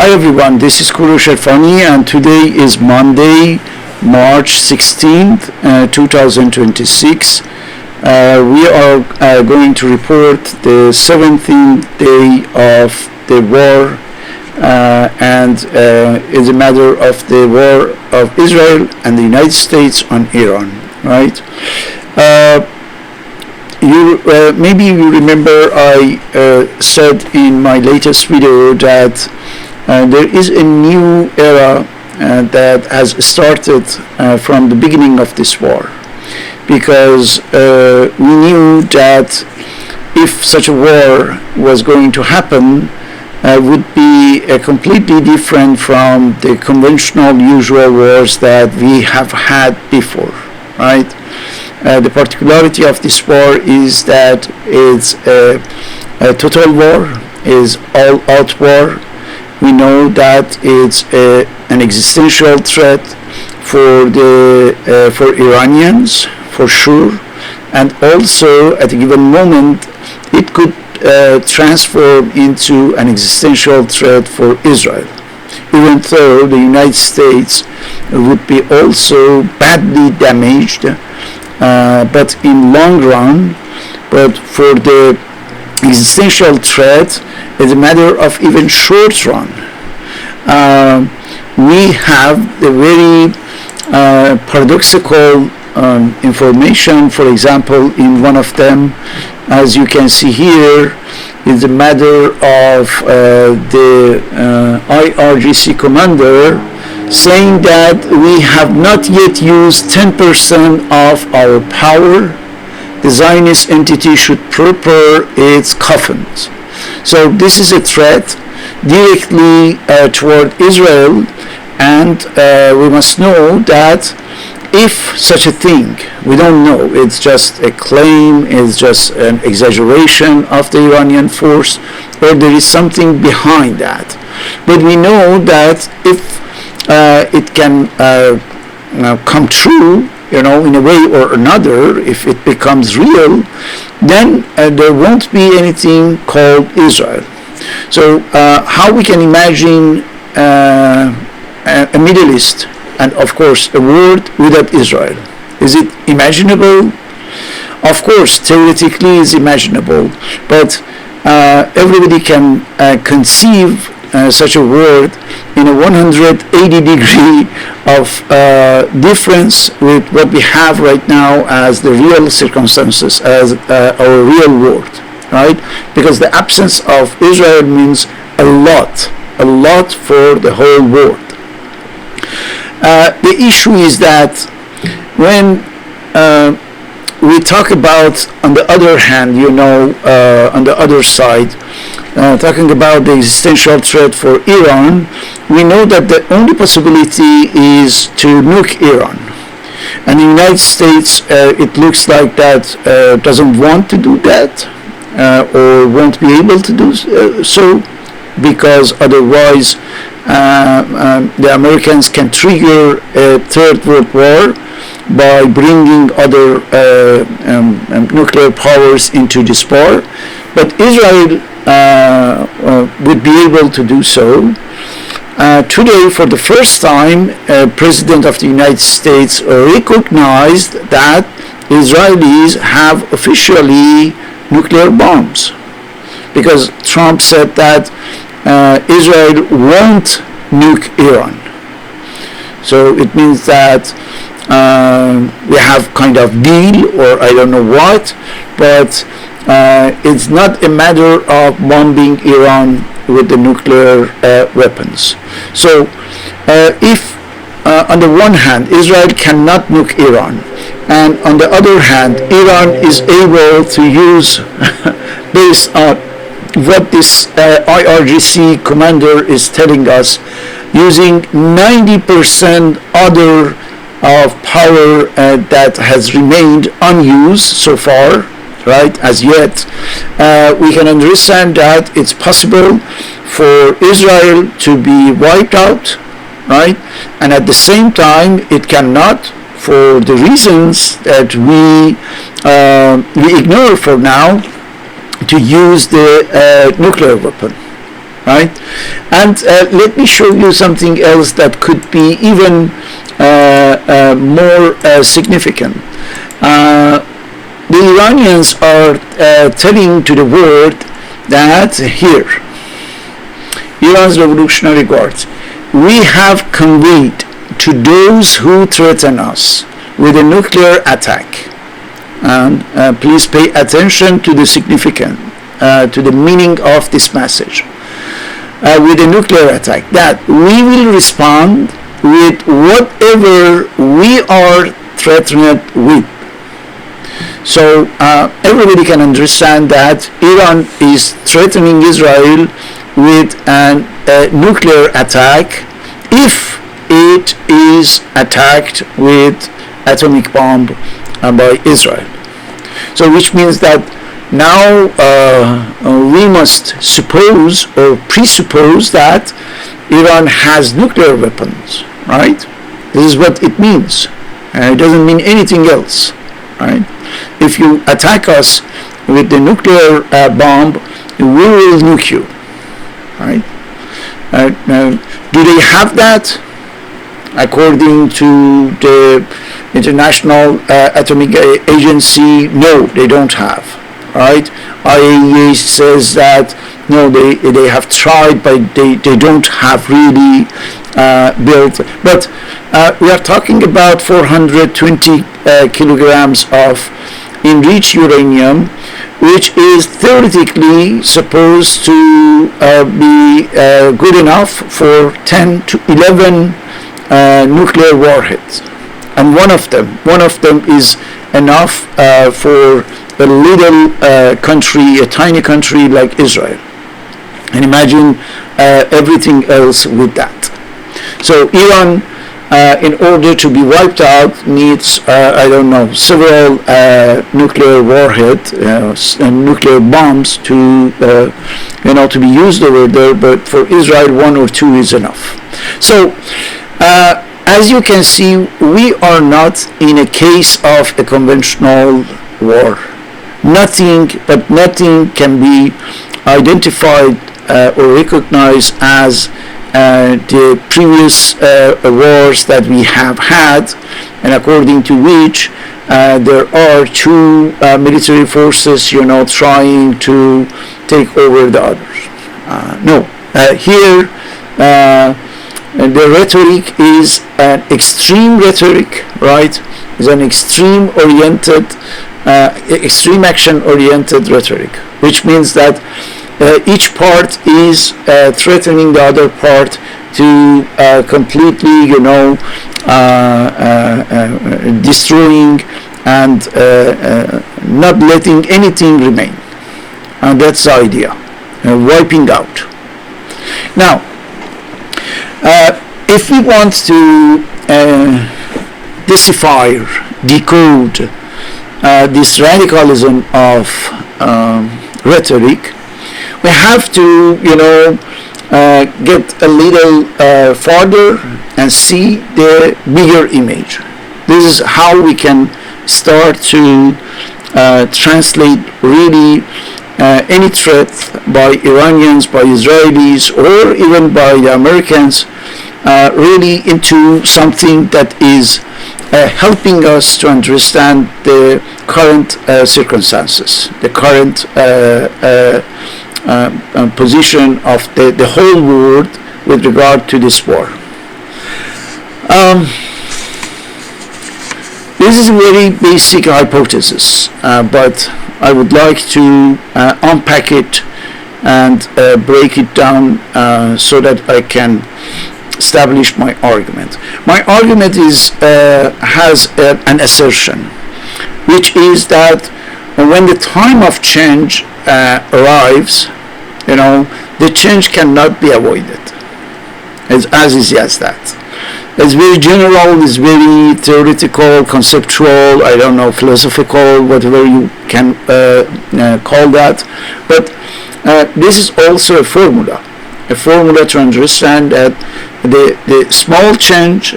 Hi everyone, this is Korosh Erfani and today is Monday, March 16th, 2026. We are going to report the 17th day of the war and is a matter of the war of Israel and the United States on Iran, right? Maybe you remember I said in my latest video that there is a new era that has started from the beginning of this war, because we knew that if such a war was going to happen, would be completely different from the conventional usual wars that we have had before, right? The particularity of this war is that it's a total war, is all-out war. We know that it's an existential threat for Iranians, for sure, and also at a given moment it could transform into an existential threat for Israel, even though the United States would be also badly damaged, but in long run. But for the existential threat, it's a matter of even short run. We have the very paradoxical information. For example, in one of them, as you can see here, is a matter of the IRGC commander saying that we have not yet used 10% of our power. The Zionist entity should prepare its coffins. So this is a threat directly toward Israel, and we must know that if such a thing, we don't know, it's just a claim, it's just an exaggeration of the Iranian force, or there is something behind that. But we know that if it can come true, in a way or another, if it becomes real, then there won't be anything called Israel. So how we can imagine a Middle East and of course a world without Israel? Is it imaginable? Of course, theoretically it's imaginable, but everybody can conceive such a world in a 180-degree of difference with what we have right now as the real circumstances, as our real world, right? Because the absence of Israel means a lot for the whole world. The issue is that when we talk about, on the other hand, on the other side, talking about the existential threat for Iran, we know that the only possibility is to nuke Iran. And the United States, it looks like that doesn't want to do that, or won't be able to do so, because otherwise the Americans can trigger a third world war by bringing other nuclear powers into this war. But Israel would be able to do so. Today, for the first time, President of the United States recognized that Israelis have officially nuclear bombs, because Trump said that Israel won't nuke Iran. So it means that we have kind of deal, or I don't know what, but it's not a matter of bombing Iran with the nuclear weapons. So if on the one hand Israel cannot nuke Iran, and on the other hand Iran is able to use based on what this IRGC commander is telling us, using 90% other of power that has remained unused so far, right, as yet, we can understand that it's possible for Israel to be wiped out, right, and at the same time it cannot, for the reasons that we ignore for now, to use the nuclear weapon. right? And let me show you something else that could be even more significant. The Iranians are telling to the world that here, Iran's Revolutionary Guards, we have conveyed to those who threaten us with a nuclear attack, and please pay attention to the significance, to the meaning of this message, with a nuclear attack, that we will respond with whatever we are threatened with. So everybody can understand that Iran is threatening Israel with a nuclear attack if it is attacked with atomic bomb by Israel. So which means that now we must suppose or presuppose that Iran has nuclear weapons, right? This is what it means. It doesn't mean anything else, right? If you attack us with the nuclear bomb, we will nuke you, right? Do they have that? According to the International Atomic Agency, no, they don't have, right? IAEA says that no, they have tried, but they don't have really built. But we are talking about 420 kilograms of enriched uranium, which is theoretically supposed to be good enough for 10 to 11 nuclear warheads, and one of them is enough for a little country, a tiny country like Israel. And imagine everything else with that. So Iran, in order to be wiped out, needs several nuclear warheads, nuclear bombs to to be used over there. But for Israel, 1 or 2 is enough. So as you can see, we are not in a case of a conventional war. Nothing can be identified or recognized as the previous wars that we have had, and according to which there are 2 military forces, trying to take over the others. No, here the rhetoric is an extreme rhetoric, right? It's an extreme action-oriented rhetoric, which means that each part is threatening the other part to completely, destroying and not letting anything remain. And that's the idea, wiping out. Now, if we want to decode this radicalism of rhetoric, we have to, get a little farther and see the bigger image. This is how we can start to translate really any threat by Iranians, by Israelis, or even by the Americans, really into something that is helping us to understand the current circumstances, the current position of the whole world with regard to this war. This is a very basic hypothesis, but I would like to unpack it and break it down so that I can establish my argument. My argument has an assertion, which is that when the time of change arrives, the change cannot be avoided. As easy as that. It's very general, it's very theoretical, conceptual, philosophical, whatever you can call that. But this is also a formula to understand that the small change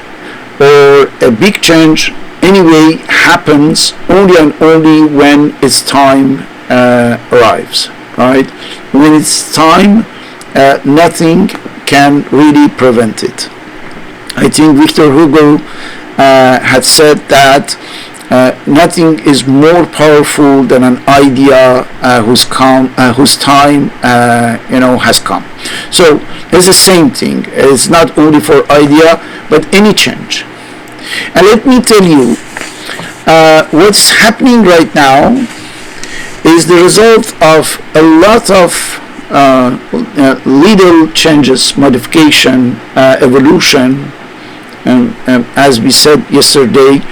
or a big change anyway happens only and only when its time arrives, right? When its time nothing can really prevent it. I think Victor Hugo had said that nothing is more powerful than an idea whose time has come. So it's the same thing. It's not only for idea, but any change. And let me tell you, what's happening right now is the result of a lot of little changes, modification, evolution. As we said yesterday,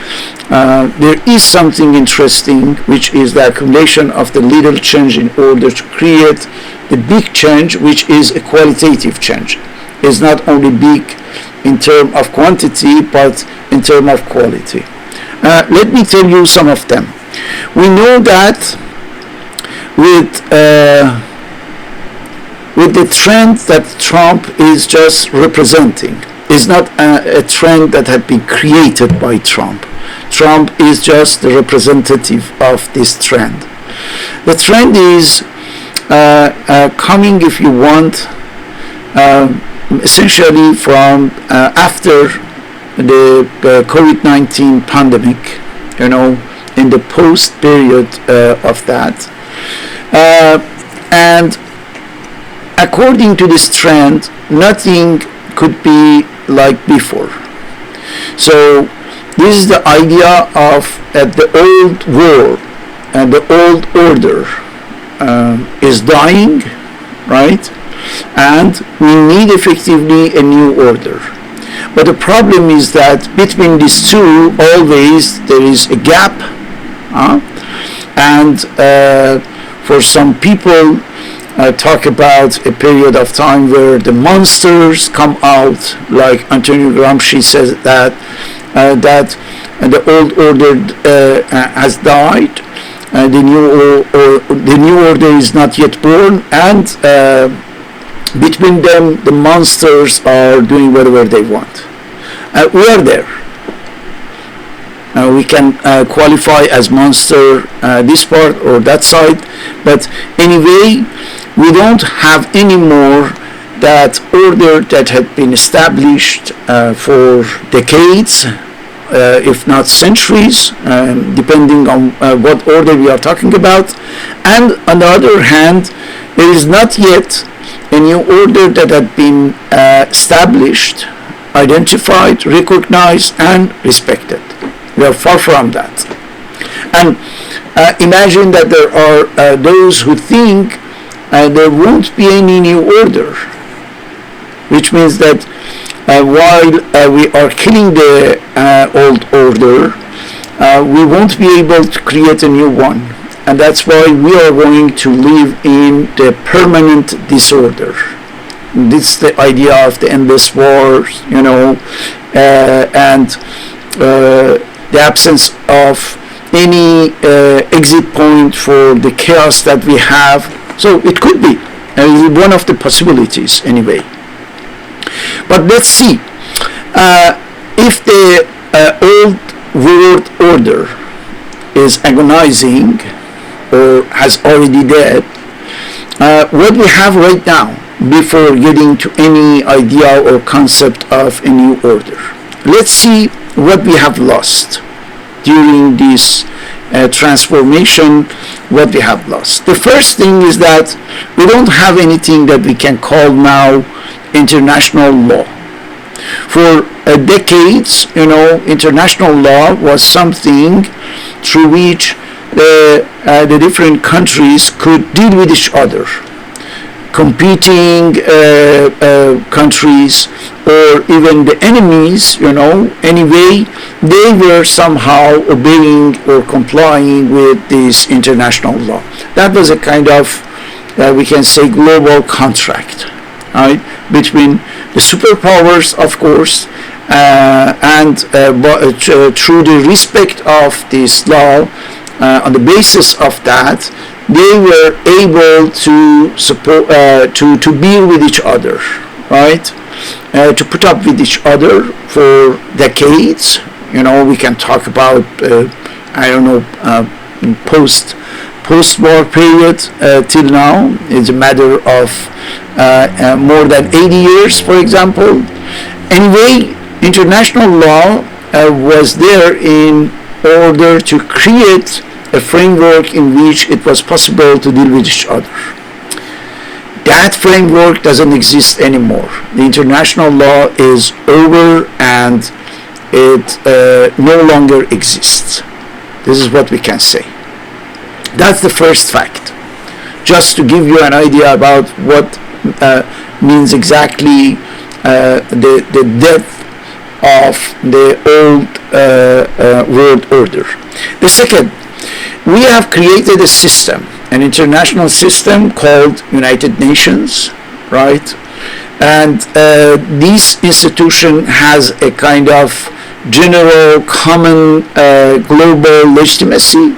there is something interesting, which is the accumulation of the little change in order to create the big change, which is a qualitative change. It's not only big in terms of quantity, but in terms of quality. Let me tell you some of them. We know that with the trend that Trump is just representing, is not a trend that had been created by Trump. Trump is just the representative of this trend. The trend is coming, if you want, essentially from after the COVID-19 pandemic, in the post period of that. And according to this trend, nothing could be like before. So this is the idea of the old world and the old order is dying, right? And we need effectively a new order. But the problem is that between these two, always there is a gap. And for some people, talk about a period of time where the monsters come out, like Antonio Gramsci says that the old order has died, the new order is not yet born, and between them the monsters are doing whatever they want. We are there. We can qualify as monster this part or that side, but anyway, we don't have anymore that order that had been established for decades, if not centuries, depending on what order we are talking about. And on the other hand, there is not yet a new order that had been established, identified, recognized, and respected. We are far from that. And imagine that there are those who think there won't be any new order, which means that while we are killing the old order, we won't be able to create a new one. And that's why we are going to live in the permanent disorder. This is the idea of the endless wars, and the absence of any exit point for the chaos that we have. So it could be one of the possibilities anyway. But let's see if the old world order is agonizing or has already dead. What we have right now, before getting to any idea or concept of a new order, let's see what we have lost during this transformation. What we have lost. The first thing is that we don't have anything that we can call now international law. For decades, international law was something through which the different countries could deal with each other. Competing countries or even the enemies, anyway, they were somehow obeying or complying with this international law. That was a kind of, we can say, global contract, right, between the superpowers, of course, and through the respect of this law, on the basis of that, they were able to support, to be with each other, right? To put up with each other for decades. We can talk about, post-war period till now. It's a matter of more than 80 years, for example. Anyway, international law was there in order to create a framework in which it was possible to deal with each other. That framework doesn't exist anymore. The international law is over and it no longer exists. This is what we can say. That's the first fact. Just to give you an idea about what means exactly the death of the old world order. The second, we have created a system, an international system called United Nations, right? And this institution has a kind of general, common, global legitimacy.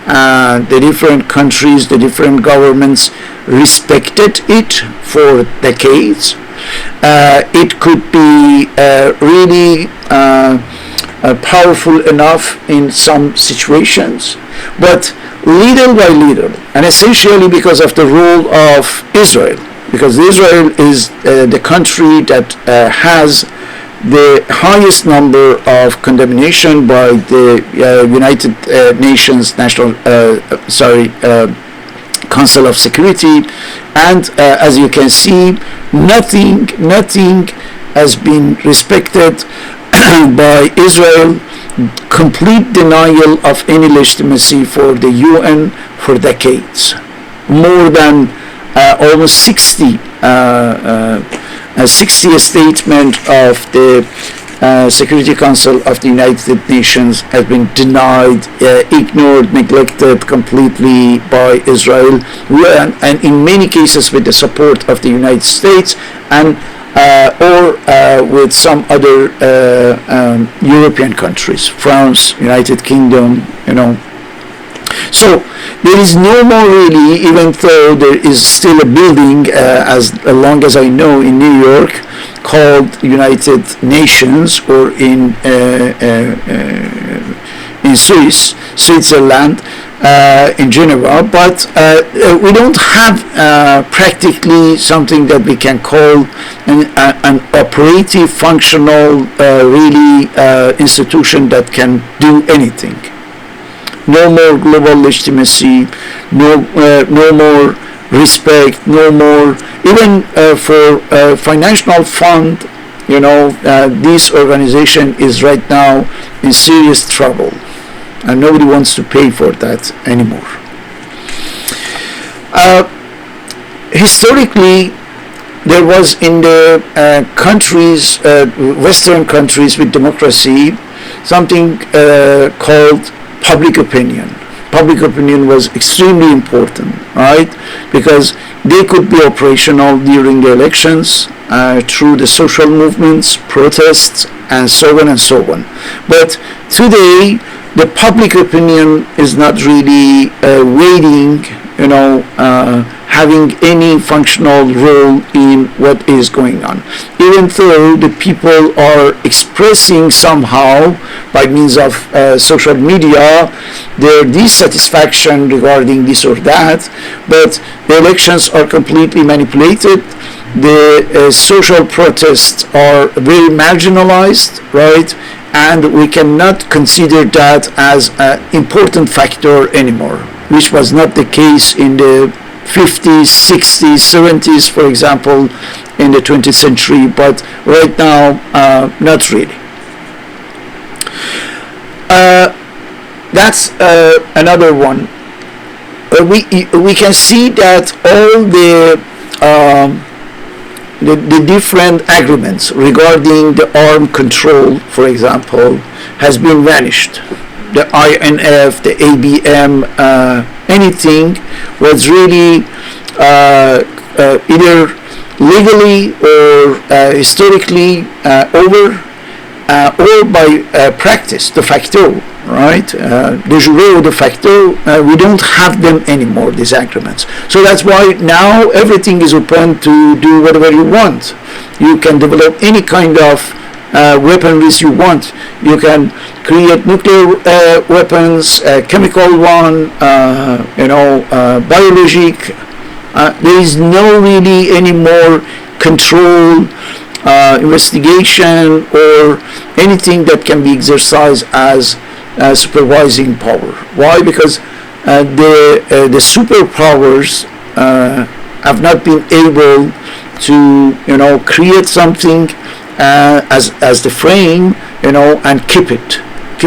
The different countries, the different governments respected it for decades. It could be really powerful enough in some situations, but little by little, and essentially because of the role of Israel, because Israel is the country that has the highest number of condemnation by the United Nations Council of Security, and as you can see, nothing has been respected by Israel. Complete denial of any legitimacy for the UN for decades. More than almost 60 statement of the Security Council of the United Nations has been denied, ignored, neglected completely by Israel, and in many cases with the support of the United States and or with some other European countries, France, United Kingdom, So there is no more really, even though there is still a building, as long as I know, in New York, called United Nations, or in Switzerland, in Geneva, but we don't have practically something that we can call an operative, functional, really institution that can do anything. No more global legitimacy, no more respect, no more, even for financial fund, this organization is right now in serious trouble, and nobody wants to pay for that anymore. Historically, there was in the countries, Western countries with democracy, something called public opinion. Public opinion was extremely important, right? Because they could be operational during the elections through the social movements, protests, and so on and so on. But today, the public opinion is not really waiting, having any functional role in what is going on. Even though the people are expressing somehow, by means of social media, their dissatisfaction regarding this or that, but the elections are completely manipulated. The social protests are very marginalized, right? And we cannot consider that as an important factor anymore, which was not the case in the 50s, 60s, 70s, for example, in the 20th century, but right now, not really. That's another one. We can see that all the different agreements regarding the armed control, for example, has been vanished. The INF, the ABM, anything was really either legally or historically over, or by practice, de facto, right? De jure or de facto, we don't have them anymore, these agreements. So that's why now everything is open to do whatever you want. You can develop any kind of weaponries you want. You can create nuclear weapons, chemical one, biologic, There is no really any more control, investigation, or anything that can be exercised as supervising power. Why? Because the superpowers have not been able to create something as the frame, and keep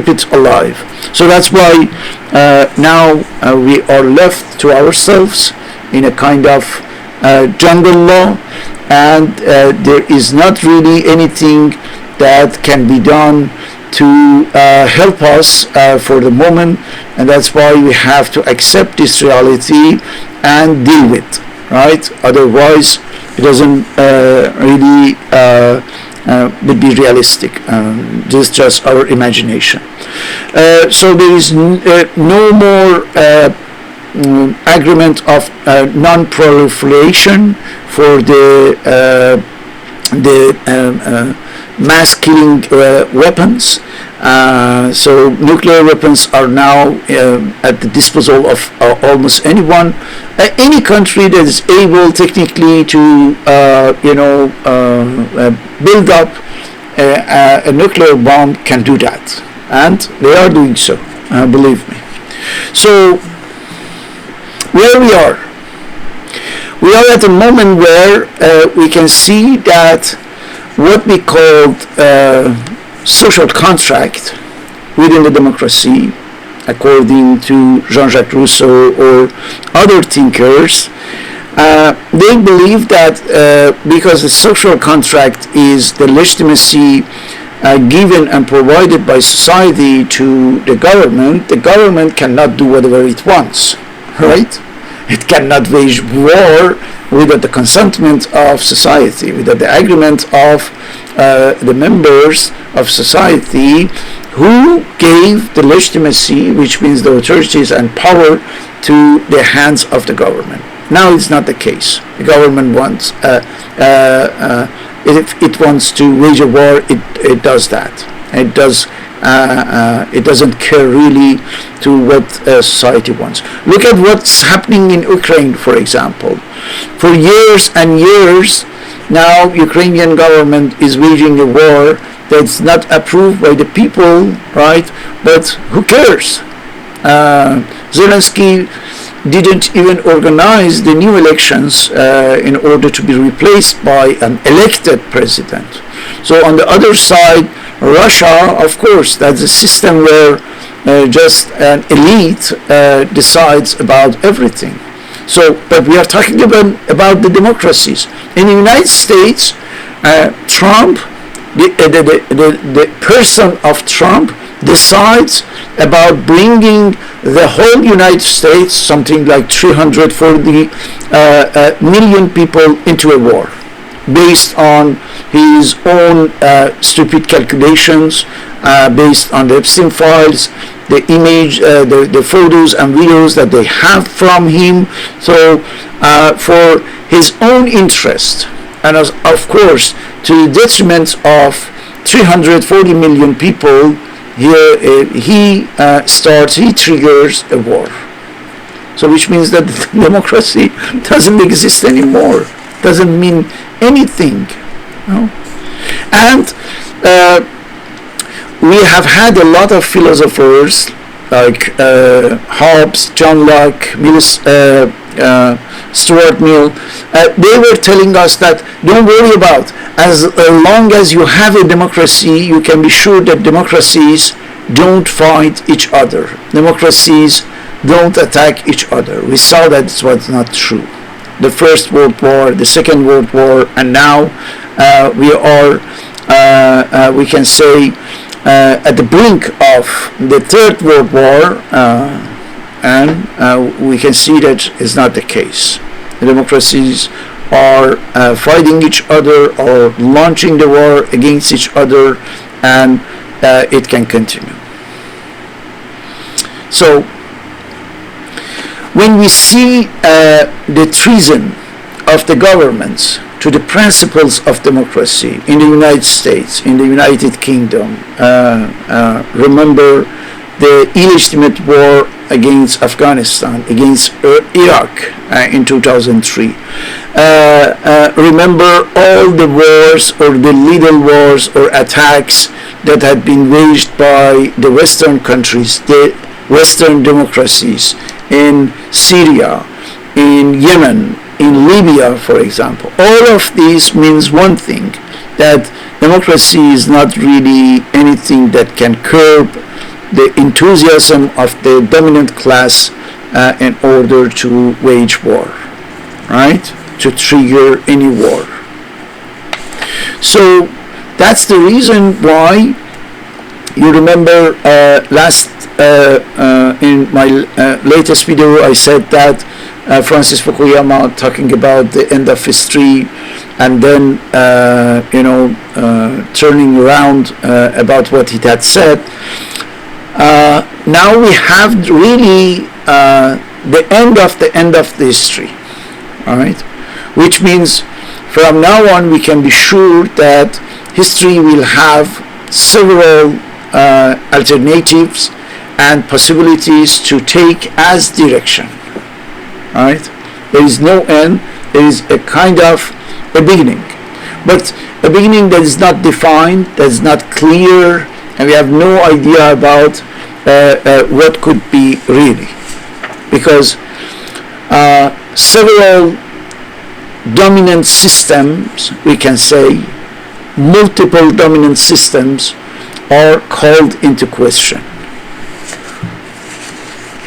it alive. So that's why now we are left to ourselves in a kind of jungle law, and there is not really anything that can be done to help us for the moment, and that's why we have to accept this reality and deal with, right? Otherwise, it doesn't really would be realistic. This is just our imagination. So there is no more agreement of non-proliferation for the mass killing weapons. So nuclear weapons are now at the disposal of almost anyone. Any country that is able technically to build up a nuclear bomb can do that, and they are doing so, believe me. So where we are at a moment where we can see that what we called social contract within the democracy, according to Jean-Jacques Rousseau or other thinkers, they believe that because the social contract is the legitimacy given and provided by society to the government cannot do whatever it wants, right? It cannot wage war without the consentment of society, without the agreement of the members of society who gave the legitimacy, which means the authorities and power, to the hands of the government. Now it's not the case. The government wants, if it wants to wage a war, it does that. It doesn't care really to what society wants. Look at what's happening in Ukraine, for example. For years and years now, Ukrainian government is waging a war that's not approved by the people, right? But who cares? Zelensky didn't even organize the new elections in order to be replaced by an elected president. So on the other side, Russia, of course, that's a system where just an elite decides about everything. So, but we are talking about the democracies. In the United States, Trump, the person of Trump, decides about bringing the whole United States, something like 340 million people, into a war, based on his own stupid calculations, based on the Epstein files, the image, the photos and videos that they have from him. So for his own interest, and of course to the detriment of 340 million people, here he triggers a war. So which means that democracy doesn't exist anymore, doesn't mean anything. No? And we have had a lot of philosophers like Hobbes, John Locke, Stuart Mill. They were telling us that don't worry about, as long as you have a democracy, you can be sure that democracies don't fight each other. Democracies don't attack each other. We saw that it was not true. The First World War, the Second World War, and now we are, we can say, at the brink of the Third World War, and we can see that is not the case. The democracies are fighting each other or launching the war against each other, and it can continue. So when we see the treason of the governments to the principles of democracy in the United States, in the United Kingdom, remember the illegitimate war against Afghanistan, against Iraq in 2003. Remember all the wars or the little wars or attacks that had been waged by the Western countries, the Western democracies in Syria, in Yemen, in Libya, for example. All of this means one thing, that democracy is not really anything that can curb the enthusiasm of the dominant class in order to wage war, right? To trigger any war. So that's the reason why you remember last in my latest video I said that Francis Fukuyama talking about the end of history and then turning around about what he had said. Now we have really the end of the history, all right? Which means from now on we can be sure that history will have several alternatives and possibilities to take as direction, all right? There is no end. There is a kind of a beginning, but a beginning that is not defined, that is not clear, and we have no idea about what could be really, because several dominant systems, we can say, multiple dominant systems are called into question.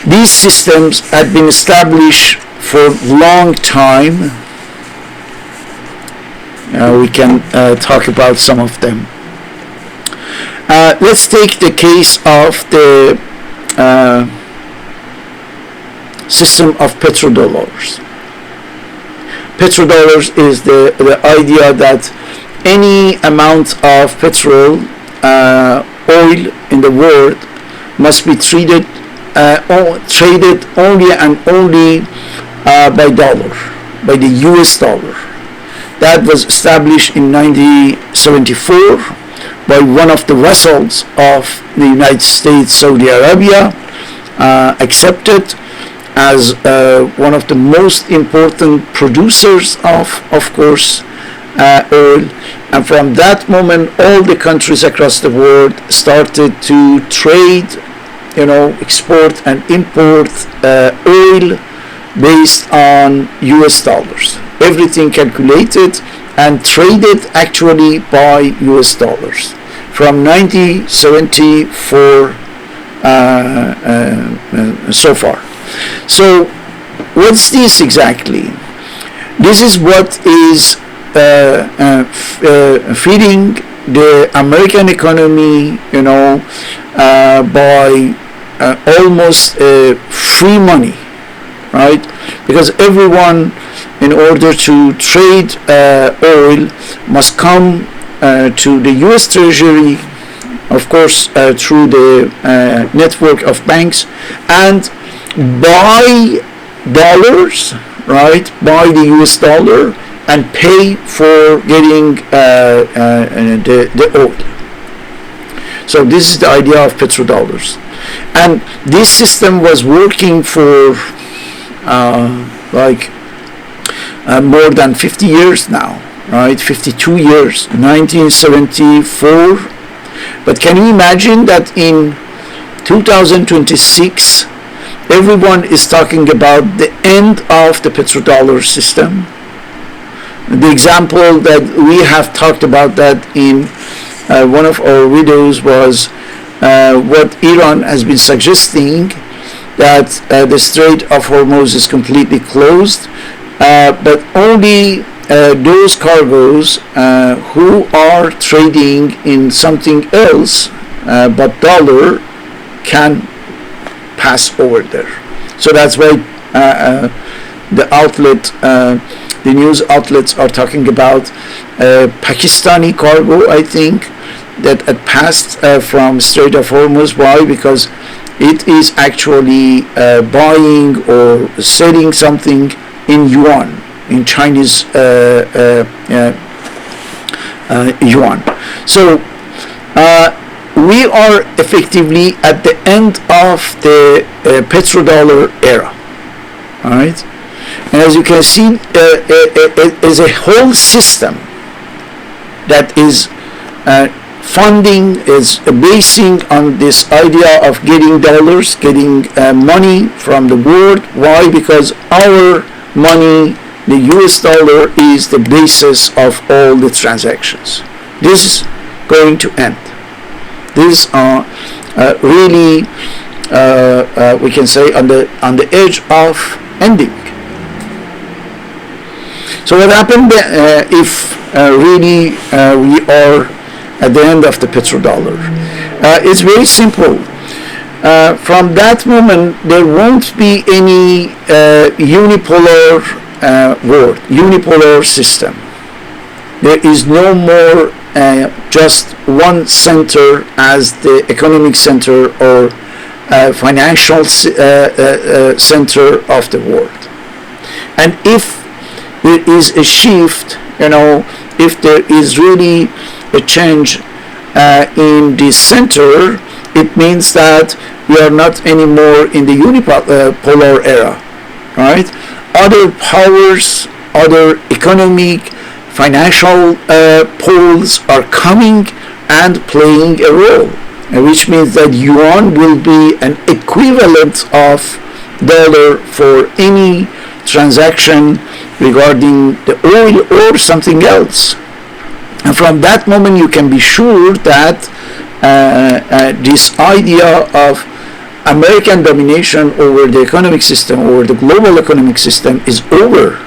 These systems had been established for a long time. We can talk about some of them. Let's take the case of the system of petrodollars. Petrodollars is the idea that any amount of petrol, oil in the world must be traded only and only by dollar, by the US dollar. That was established in 1974 by one of the vassals of the United States, Saudi Arabia, accepted as one of the most important producers of course, oil. And from that moment, all the countries across the world started to trade, export and import oil based on US dollars. Everything calculated and traded actually by US dollars from 1974 so far. So what's this exactly? This is what is feeding the American economy, by almost free money, right? Because everyone, in order to trade oil, must come to the U.S. Treasury, of course, through the network of banks, and buy dollars, right? Buy the U.S. dollar and pay for getting the oil. So this is the idea of petrodollars, and this system was working for more than 50 years now, right? 52 years, 1974. But can you imagine that in 2026, everyone is talking about the end of the petrodollar system? The example that we have talked about that in one of our videos was what Iran has been suggesting, that the Strait of Hormuz is completely closed, but only those cargoes who are trading in something else but dollar can pass over there. So that's why the news outlets are talking about Pakistani cargo, I think, that had passed from Strait of Hormuz. Why? Because it is actually buying or selling something in yuan, in Chinese yuan. So we are effectively at the end of the petrodollar era. All right, and as you can see, it is a whole system that is funding, is basing on this idea of getting dollars, getting money from the world. Why? Because our money, the US dollar, is the basis of all the transactions. This is going to end. These are really, we can say, on the edge of ending. So what happened if really we are at the end of the petrodollar? It's very simple. From that moment, there won't be any unipolar world, unipolar system. There is no more just one center as the economic center or financial center of the world. And if there is a shift, if there is really a change in the center, it means that we are not anymore in the unipolar era, right? Other powers, other economic, financial poles are coming and playing a role, which means that yuan will be an equivalent of dollar for any transaction regarding the oil or something else. And from that moment, you can be sure that this idea of American domination over the economic system, over the global economic system, is over,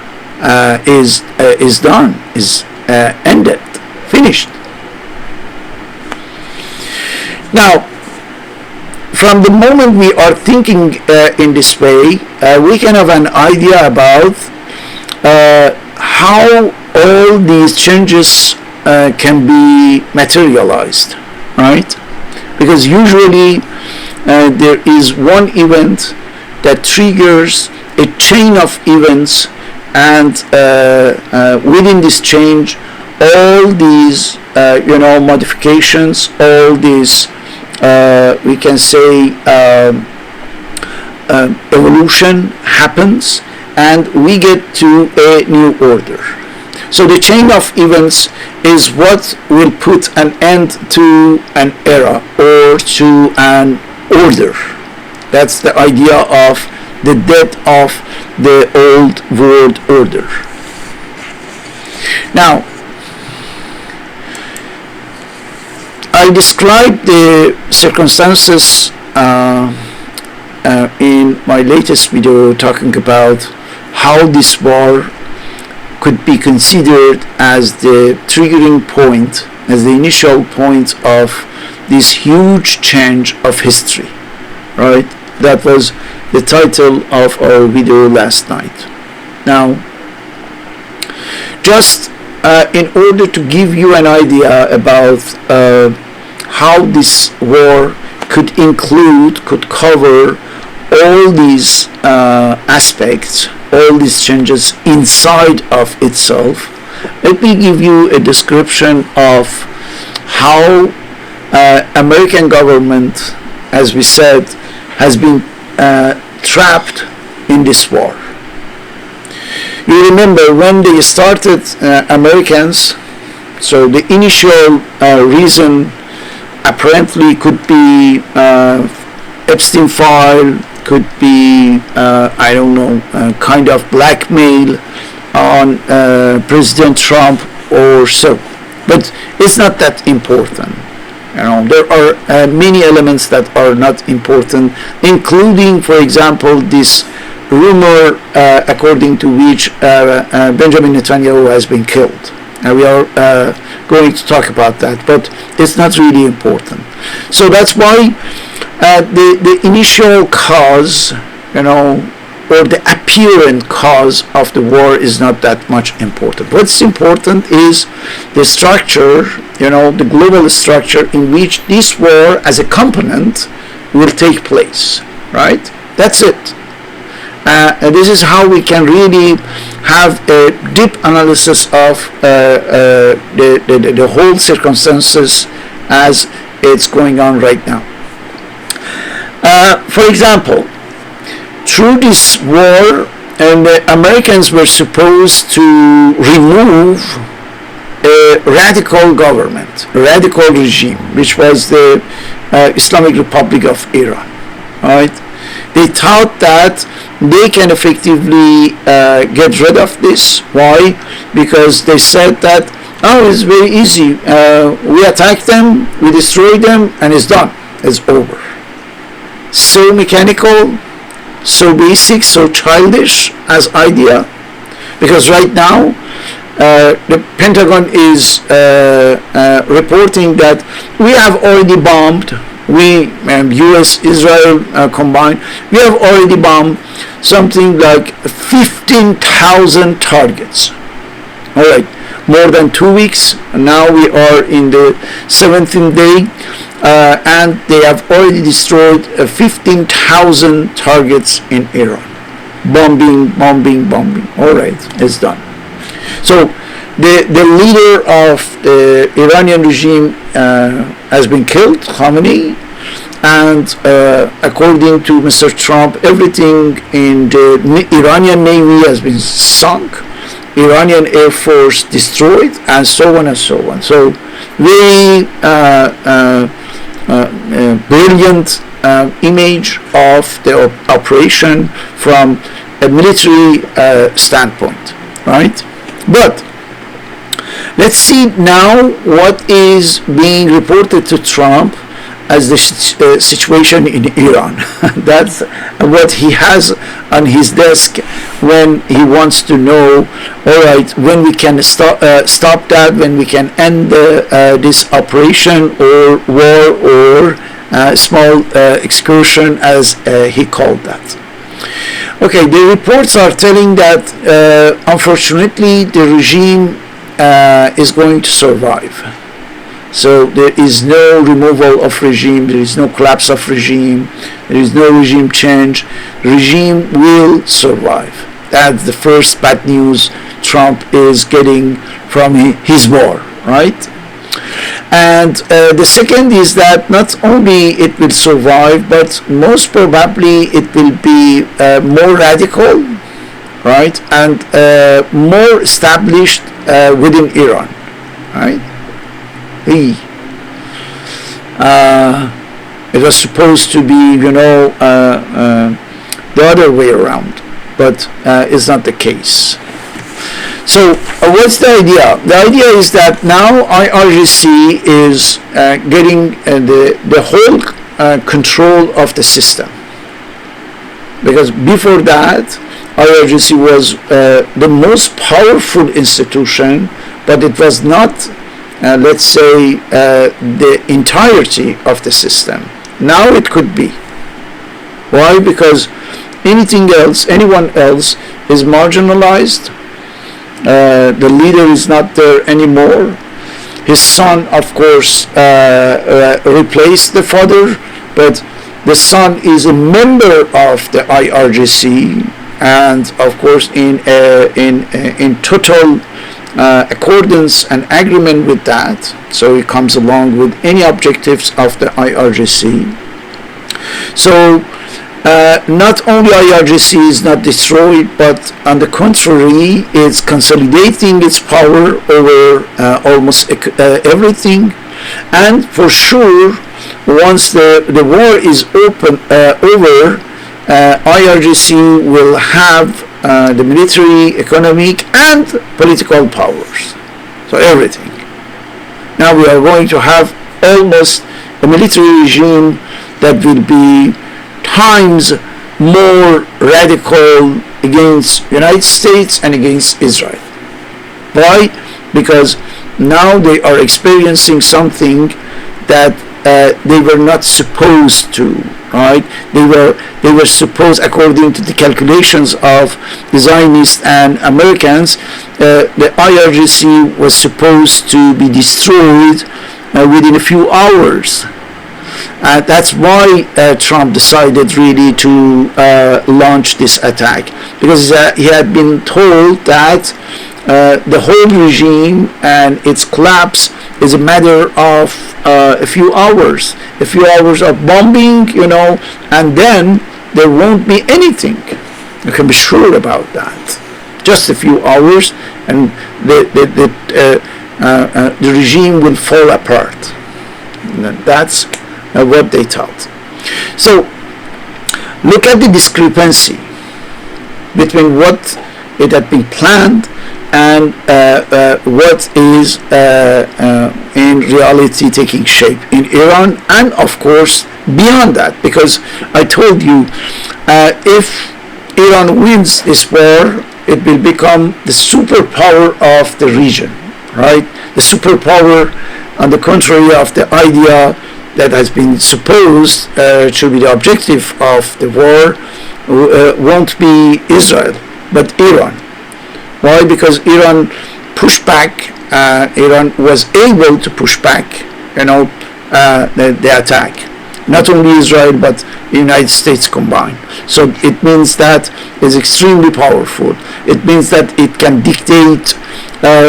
is done, is ended, finished. Now, from the moment we are thinking in this way, we can have an idea about how all these changes can be materialized, right? Because usually there is one event that triggers a chain of events, and within this change, all these modifications, all these we can say evolution happens, and we get to a new order. So the chain of events is what will put an end to an era or to an order. That's the idea of the death of the old world order. Now, I described the circumstances in my latest video, talking about how this war could be considered as the triggering point, as the initial point of this huge change of history, right? That was the title of our video last night. Now, just in order to give you an idea about how this war could cover all these aspects, all these changes inside of itself, let me give you a description of how American government, as we said, has been trapped in this war. You remember when they started, Americans, so the initial reason apparently could be Epstein file, could be kind of blackmail on President Trump or so, but it's not that important. There are many elements that are not important, including, for example, this rumor according to which Benjamin Netanyahu has been killed. We are going to talk about that, but it's not really important. So that's why the initial cause, or the apparent cause of the war is not that much important. What's important is the structure, the global structure in which this war as a component will take place, right? That's it. And this is how we can really have a deep analysis of the whole circumstances as it's going on right now. For example, through this war, and the Americans were supposed to remove a radical government, a radical regime, which was the Islamic Republic of Iran. Right? They thought that they can effectively get rid of this. Why? Because they said that, oh, it's very easy. We attack them, we destroy them, and it's done. It's over. So mechanical, so basic, so childish as idea. Because right now, the Pentagon is reporting that we have already bombed, US, Israel combined, we have already bombed something like 15,000 targets. All right, more than 2 weeks. Now we are in the 17th day, and they have already destroyed 15,000 targets in Iran. Bombing. All right, it's done. So the leader of the Iranian regime has been killed, Khamenei, and according to Mr. Trump, everything in the Iranian Navy has been sunk, Iranian Air Force destroyed, and so on and so on. So very brilliant image of the operation from a military standpoint, right? But let's see now what is being reported to Trump as the situation in Iran. That's what he has on his desk when he wants to know, all right, when we can stop that, when we can end this operation or war or small excursion, as he called that. Okay, the reports are telling that unfortunately the regime is going to survive. So there is no removal of regime, there is no collapse of regime, there is no regime change. Regime will survive. That's the first bad news Trump is getting from his war, right? And the second is that not only it will survive, but most probably it will be more radical, right, and more established within Iran, right? It was supposed to be, the other way around, but it's not the case. So what's the idea? The idea is that now IRGC is getting the whole control of the system. Because before that, IRGC was the most powerful institution, but it was not, let's say, the entirety of the system. Now it could be. Why? Because anyone else is marginalized. The leader is not there anymore. His son, of course, replaced the father, but the son is a member of the IRGC, and of course in total accordance and agreement with that. So he comes along with any objectives of the IRGC. So not only IRGC is not destroyed, but on the contrary, it's consolidating its power over almost everything. And for sure, once the war is over, IRGC will have the military, economic, and political powers. So everything. Now we are going to have almost a military regime that will be times more radical against United States and against Israel. Why? Because now they are experiencing something that they were not supposed to, right? They were supposed, according to the calculations of the Zionists and Americans, the IRGC was supposed to be destroyed within a few hours. That's why Trump decided really to launch this attack, because he had been told that the whole regime and its collapse is a matter of a few hours of bombing, and then there won't be anything. You can be sure about that. Just a few hours, and the regime will fall apart. That's what they thought. So look at the discrepancy between what it had been planned and what is in reality taking shape in Iran, and of course beyond that, because I told you, if Iran wins this war, it will become the superpower of the region, right? The superpower, on the contrary of the idea that has been supposed to be the objective of the war, won't be Israel, but Iran. Why? Because Iran pushed back. Iran was able to push back, the attack. Not only Israel, but the United States combined. So it means that it's extremely powerful. It means that it can dictate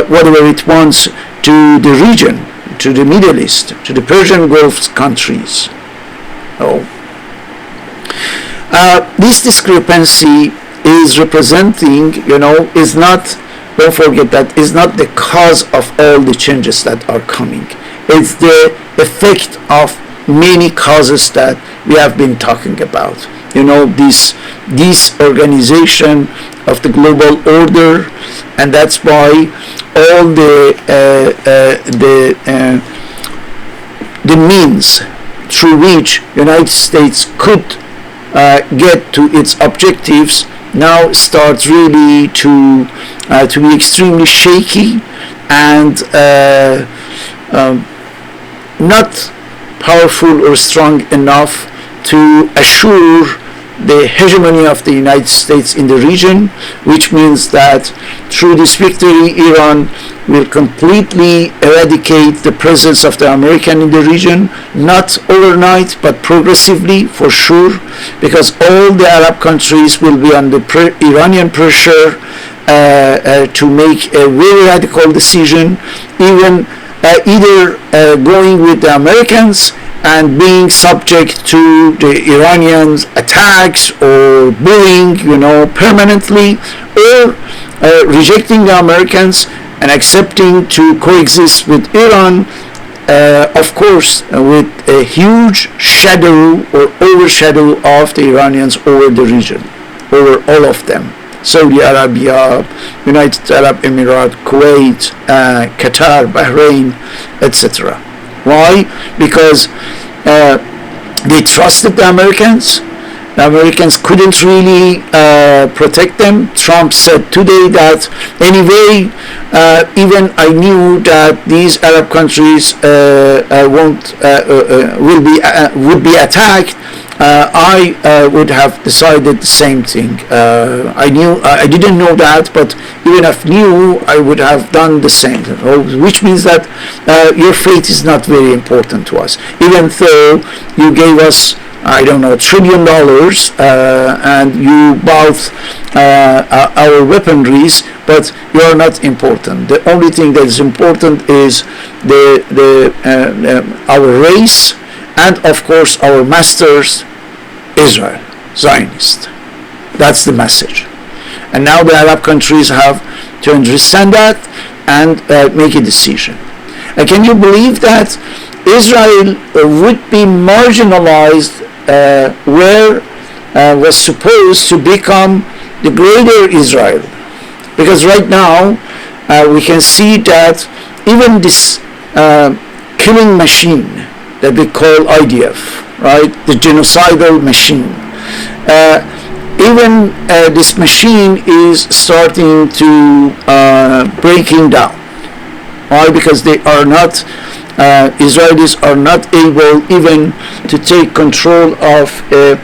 whatever it wants to the region, to the Middle East, to the Persian Gulf countries. Oh. This discrepancy is representing, is not, don't forget that, is not the cause of all the changes that are coming. It's the effect of many causes that we have been talking about. This disorganization of the global order, and that's why all the means through which United States could get to its objectives now start really to be extremely shaky and not powerful or strong enough to assure the hegemony of the United States in the region, which means that through this victory, Iran will completely eradicate the presence of the American in the region, not overnight, but progressively, for sure, because all the Arab countries will be under Iranian pressure to make a very radical decision, even either going with the Americans and being subject to the Iranians' attacks or bullying, permanently, or rejecting the Americans and accepting to coexist with Iran, of course, with a huge shadow or overshadow of the Iranians over the region, over all of them. Saudi Arabia, United Arab Emirates, Kuwait, Qatar, Bahrain, etc. Why? Because they trusted the Americans. The Americans couldn't really protect them. Trump said today that anyway, even I knew that these Arab countries would be attacked. I would have decided the same thing. I didn't know that, but even if knew, I would have done the same. Which means that your fate is not very important to us, even though you gave us, I don't know, $1 trillion, and you bought our weaponries, but you are not important. The only thing that is important is our race, and of course our masters, Israel, Zionist. That's the message. And now the Arab countries have to understand that and make a decision. Can you believe that Israel would be marginalized where was supposed to become the greater Israel? Because right now we can see that even this killing machine that we call IDF, right, the genocidal machine, even this machine is starting to breaking down. Why? Because they are not, Israelis are not able even to take control of a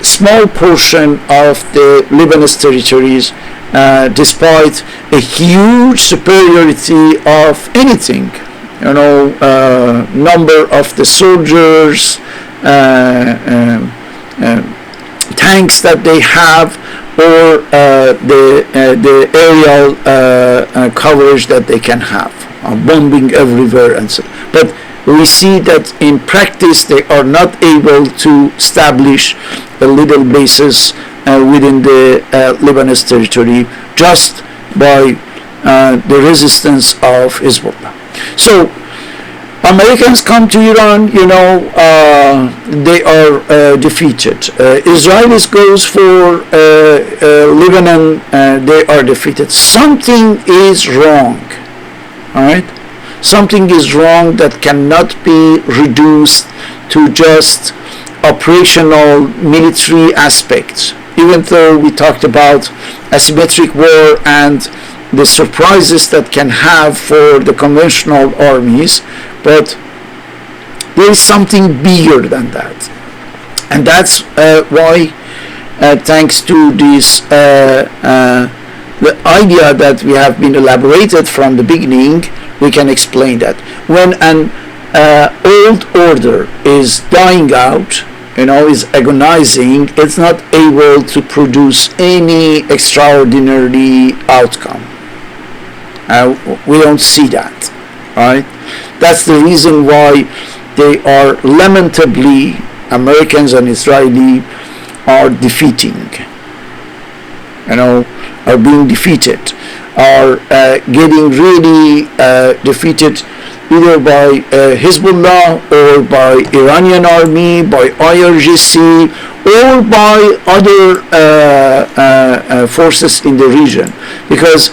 small portion of the Lebanese territories, despite a huge superiority of anything. Number of the soldiers, tanks that they have, or the aerial coverage that they can have. bombing everywhere and so. But we see that in practice they are not able to establish a little bases within the Lebanese territory just by the resistance of Hezbollah. So Americans come to Iran, they are defeated. Israelis goes for Lebanon, they are defeated. Something is wrong, all right? Something is wrong that cannot be reduced to just operational military aspects. Even though we talked about asymmetric war and the surprises that can have for the conventional armies, but there is something bigger than that. And that's why, thanks to this, the idea that we have been elaborated from the beginning, we can explain that. When an old order is dying out, is agonizing, it's not able to produce any extraordinary outcome. We don't see that, right? That's the reason why they are lamentably, Americans and Israeli are defeating, are being defeated, are getting really defeated either by Hezbollah or by Iranian army, by IRGC, or by other forces in the region. Because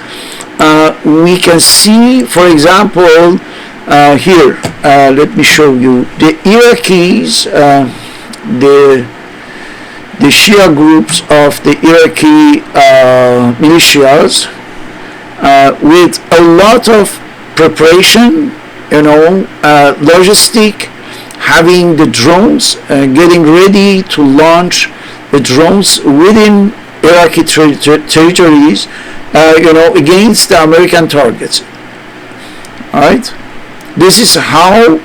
we can see, for example, here, let me show you, the Iraqis, the Shia groups of the Iraqi militias, with a lot of preparation, logistic, having the drones, getting ready to launch the drones within Iraqi territories, against the American targets. All right? This is how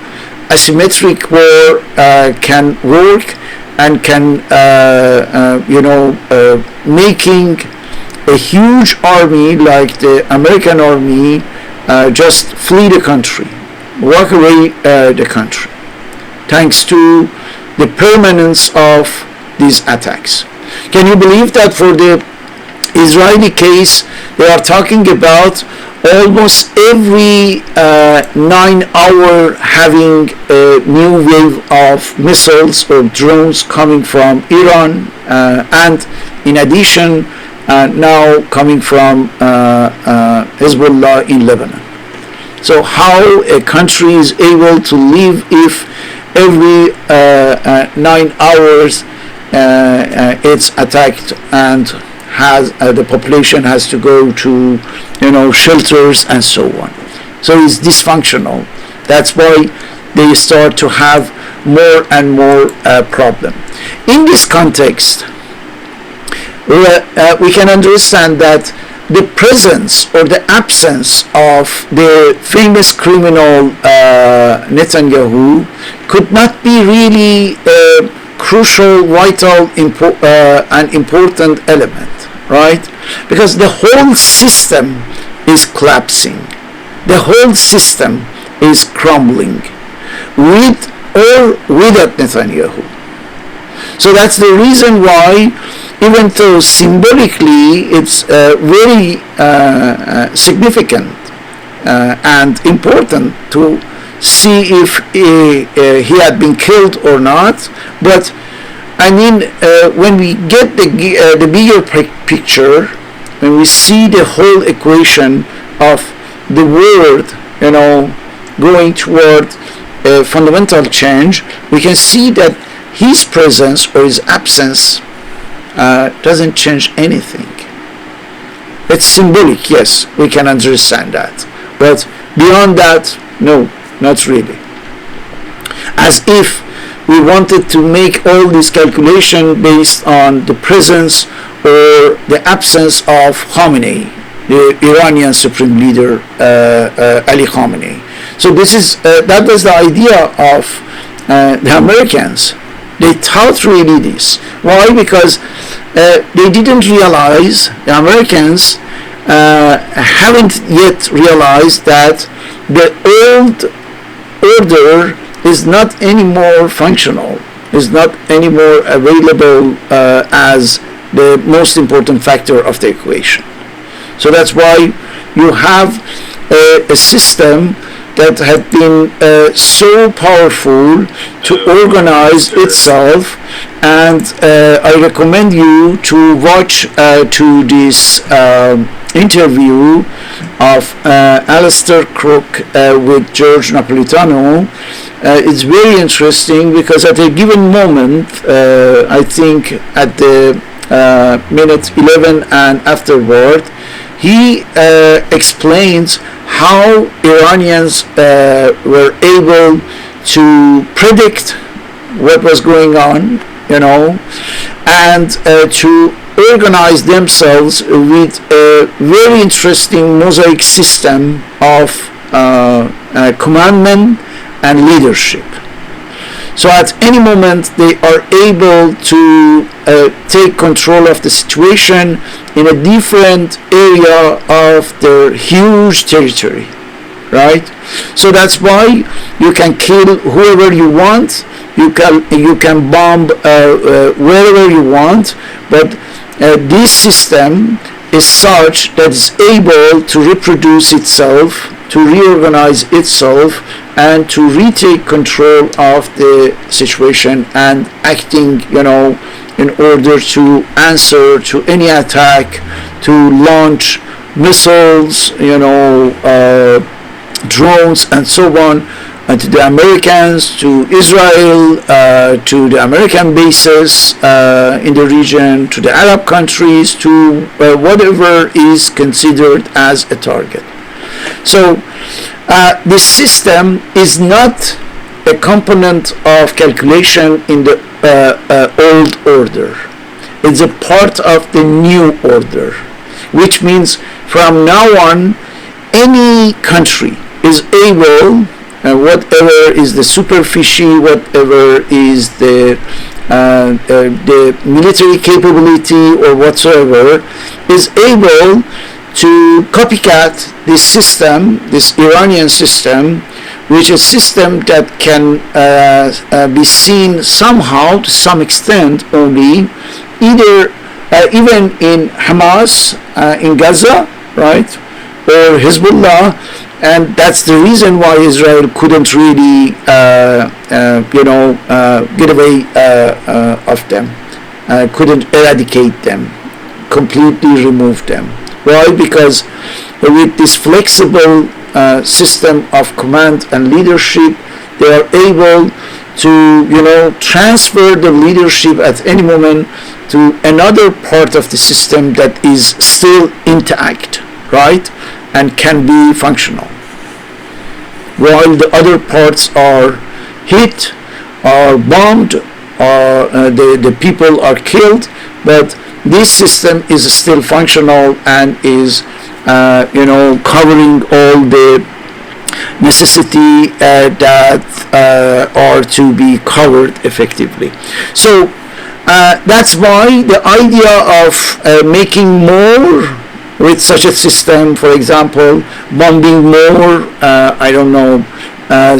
asymmetric war can work and can, making a huge army like the American army just flee the country, walk away the country, thanks to the permanence of these attacks. Can you believe that for the Israeli case, they are talking about almost every 9 hours having a new wave of missiles or drones coming from Iran, and in addition now coming from Hezbollah in Lebanon. So how a country is able to live if every 9 hours it's attacked and has the population has to go to shelters and so on. So it's dysfunctional. That's why they start to have more and more problem. In this context, we can understand that the presence or the absence of the famous criminal Netanyahu could not be really a crucial, vital, and important element, right? Because the whole system is collapsing. The whole system is crumbling, with or without Netanyahu. So that's the reason why, even though symbolically it's very significant and important to see if he had been killed or not, but I mean, when we get the bigger picture, when we see the whole equation of the world, going toward a fundamental change, we can see that his presence or his absence doesn't change anything. It's symbolic, yes, we can understand that, but beyond that, no, not really. As if we wanted to make all this calculation based on the presence or the absence of Khamenei, the Iranian supreme leader, Ali Khamenei. So this is that was the idea of the Americans. They thought really this. Why? Because they didn't realize, the Americans haven't yet realized that the old order is not anymore functional, is not anymore available as the most important factor of the equation. So that's why you have a system that had been so powerful to organize itself, and I recommend you to watch to this interview of Alistair Crook with George Napolitano. It's very interesting because at a given moment, I think at the minute 11 and afterward, he explains how Iranians were able to predict what was going on, and to organize themselves with a very interesting mosaic system of commandment and leadership. So at any moment they are able to take control of the situation in a different area of their huge territory, right? So that's why you can kill whoever you want, you can bomb wherever you want, but this system is such that it's able to reproduce itself, to reorganize itself, and to retake control of the situation and acting, in order to answer to any attack, to launch missiles, drones and so on, and to the Americans, to Israel, to the American bases in the region, to the Arab countries, to whatever is considered as a target. So this system is not a component of calculation in the old order. It's a part of the new order, which means from now on, any country is able, whatever is the superficie, whatever is the military capability or whatsoever, is able to copycat this system, this Iranian system, which is a system that can be seen somehow, to some extent only, either even in Hamas in Gaza, right, or Hezbollah, and that's the reason why Israel couldn't really, get away of them, couldn't eradicate them, completely remove them. Why? Because with this flexible system of command and leadership, they are able to, transfer the leadership at any moment to another part of the system that is still intact, right, and can be functional. While the other parts are hit, are bombed, or the people are killed, but this system is still functional and is, covering all the necessity that are to be covered effectively. So that's why the idea of making more with such a system, for example, bombing more,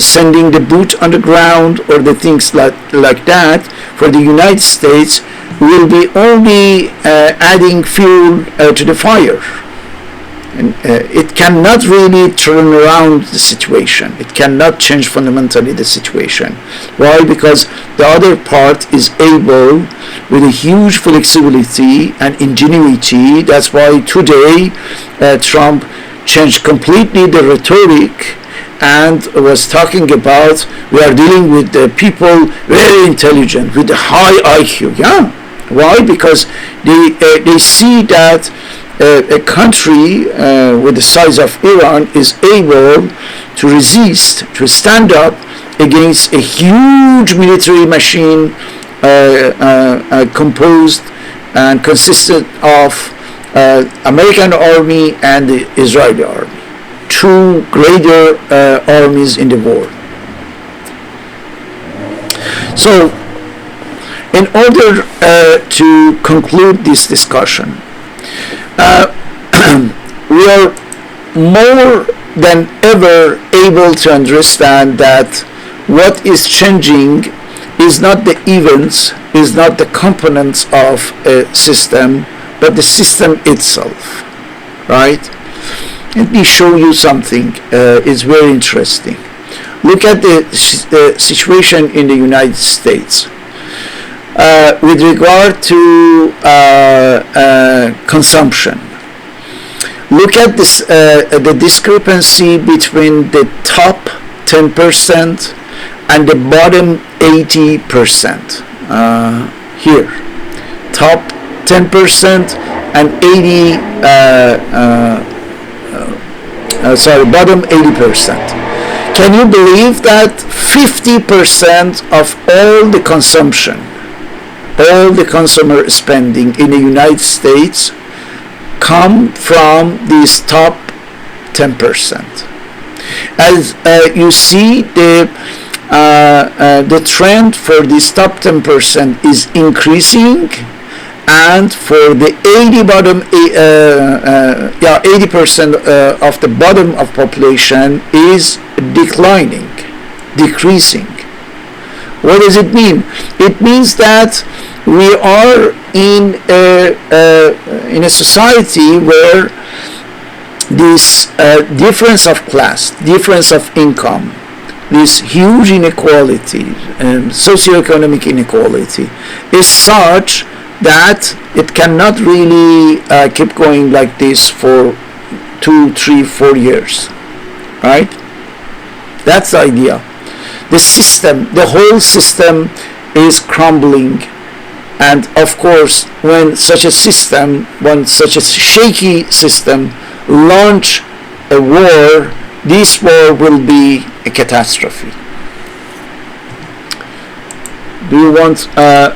sending the boot on the ground or the things like that, for the United States will be only adding fuel to the fire. And it cannot really turn around the situation. It cannot change fundamentally the situation. Why? Because the other part is able, with a huge flexibility and ingenuity. That's why today Trump changed completely the rhetoric and was talking about we are dealing with the people very intelligent with a high IQ. Yeah. Why? Because they see that a country with the size of Iran is able to resist, to stand up against a huge military machine composed and consisted of American army and the Israeli army, two greater armies in the world. So, in order to conclude this discussion, we are more than ever able to understand that what is changing is not the events, is not the components of a system, but the system itself, right? Let me show you something. It's very interesting. Look at the situation in the United States with regard to consumption. Look at this, the discrepancy between the top 10% and the bottom 80%. Here, top 10% and bottom 80%. Can you believe that 50% of all the consumption, all the consumer spending in the United States come from these top 10%? As you see, the trend for this top 10% is increasing, and for the 80% of the bottom of population is declining, decreasing. What does it mean? It means that we are in a society where this difference of class, difference of income, this huge inequality, socioeconomic inequality, is such that it cannot really keep going like this for 2, 3, 4 years, right? That's the idea. The system, the whole system is crumbling, and of course, when such a system, when such a shaky system launch a war, this war will be a catastrophe. Do you want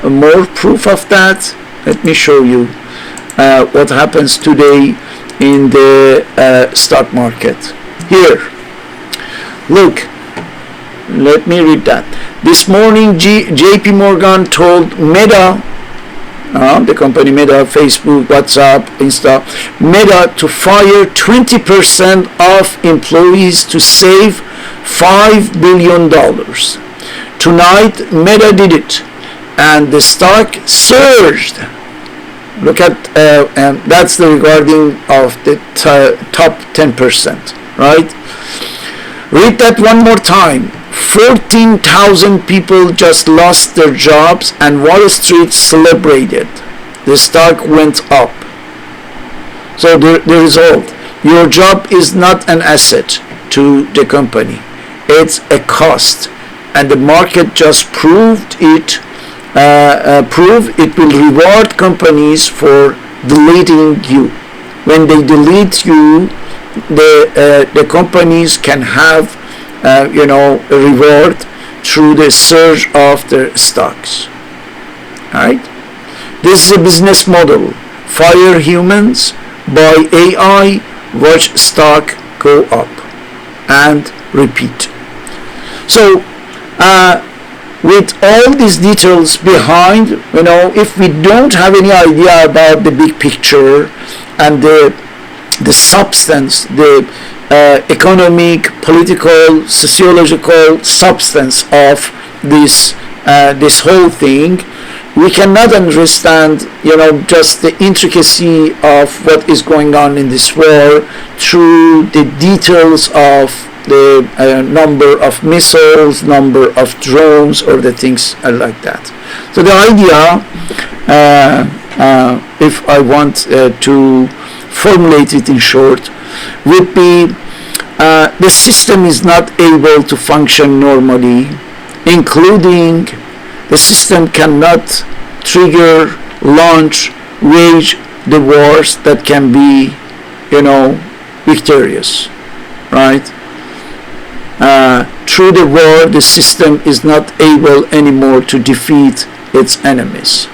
more proof of that? Let me show you what happens today in the stock market. Here, look, let me read that. This morning, JP Morgan told Meta, the company Meta, Facebook, WhatsApp, Insta, Meta to fire 20% of employees to save $5 billion. Tonight, Meta did it, and the stock surged. Look at, that's the regarding of the top 10%, right? Read that one more time. 14,000 people just lost their jobs, and Wall Street celebrated. The stock went up. So the result, your job is not an asset to the company. It's a cost. And the market just proved it will reward companies for deleting you. When they delete you, the companies can have a reward through the surge of their stocks. Right? This is a business model. Fire humans, buy AI, watch stock go up, and repeat. So with all these details behind, if we don't have any idea about the big picture and the substance, the economic, political, sociological substance of this whole thing, we cannot understand, just the intricacy of what is going on in this war through the details of the number of missiles, number of drones, or the things like that. So the idea, if I want to formulate it in short, would be the system is not able to function normally, including the system cannot trigger, launch, wage the wars that can be, victorious, right? Through the war, the system is not able anymore to defeat its enemies.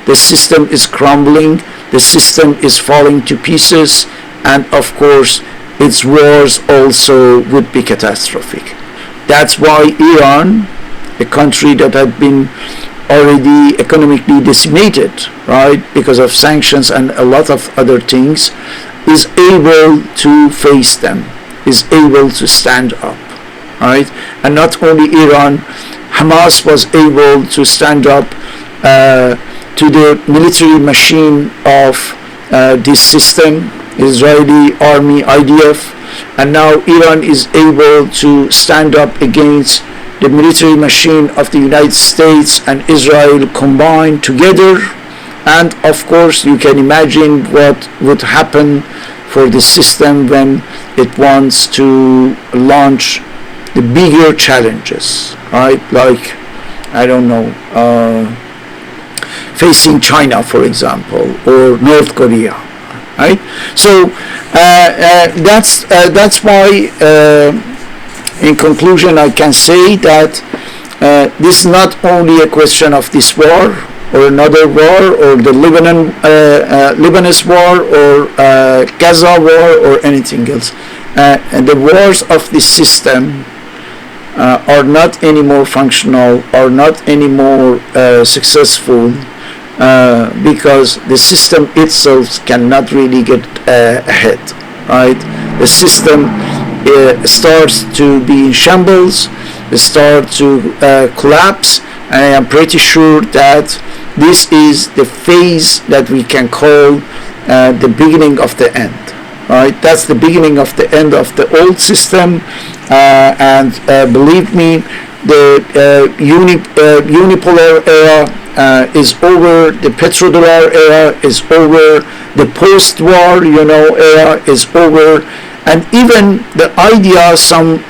The system is crumbling, the system is falling to pieces, and of course, its wars also would be catastrophic. That's why Iran, a country that had been already economically decimated, right, because of sanctions and a lot of other things, is able to face them. is able to stand up, right? And not only Iran, Hamas was able to stand up to the military machine of this system, Israeli army, IDF, and now Iran is able to stand up against the military machine of the United States and Israel combined together. And of course you can imagine what would happen for the system when it wants to launch the bigger challenges, right? Like, I don't know, facing China, for example, or North Korea, right? So that's why, in conclusion, I can say that this is not only a question of this war or another war, or the Lebanese war, or Gaza war, or anything else. And the wars of this system are not anymore functional, are not anymore successful, because the system itself cannot really get ahead, right? The system starts to be in shambles, it starts to collapse, and I am pretty sure that this is the phase that we can call the beginning of the end, right? That's the beginning of the end of the old system, and believe me, the unipolar era is over, the petrodollar era is over, the post-war, era is over, and even the idea some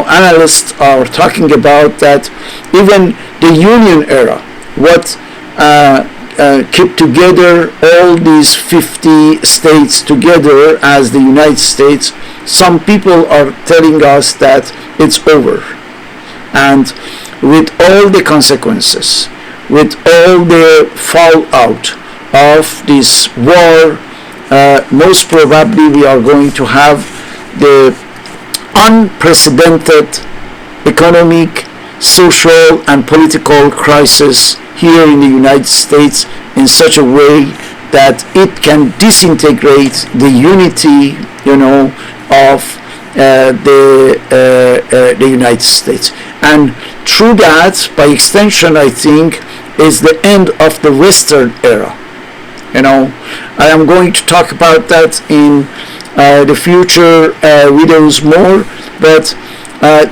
analysts are talking about, that even the Union era, what kept together all these 50 states together as the United States, some people are telling us that it's over. And with all the consequences, with all the fallout of this war, most probably we are going to have the unprecedented economic, social, and political crisis here in the United States in such a way that it can disintegrate the unity, of the United States. And through that, by extension, I think, is the end of the Western era. I am going to talk about that in the future videos more, but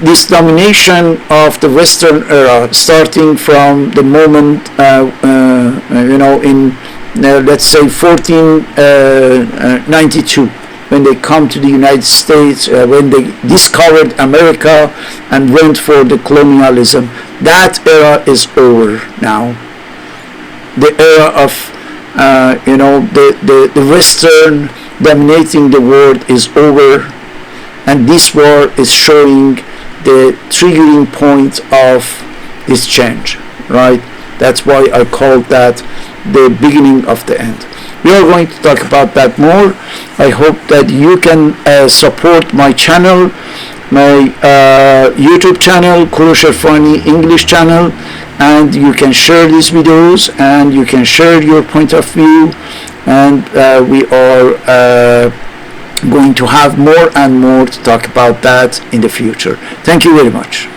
this domination of the Western era, starting from the moment, in let's say 1492, when they come to the United States, when they discovered America and went for the colonialism, that era is over now. The era of the Western dominating the world is over, and this war is showing the triggering point of this change, right? That's why I call that the beginning of the end. We are going to talk about that more. I hope that you can support my channel, my YouTube channel, Korosh Erfani English channel, and you can share these videos and you can share your point of view, and we are going to have more and more to talk about that in the future. Thank you very much.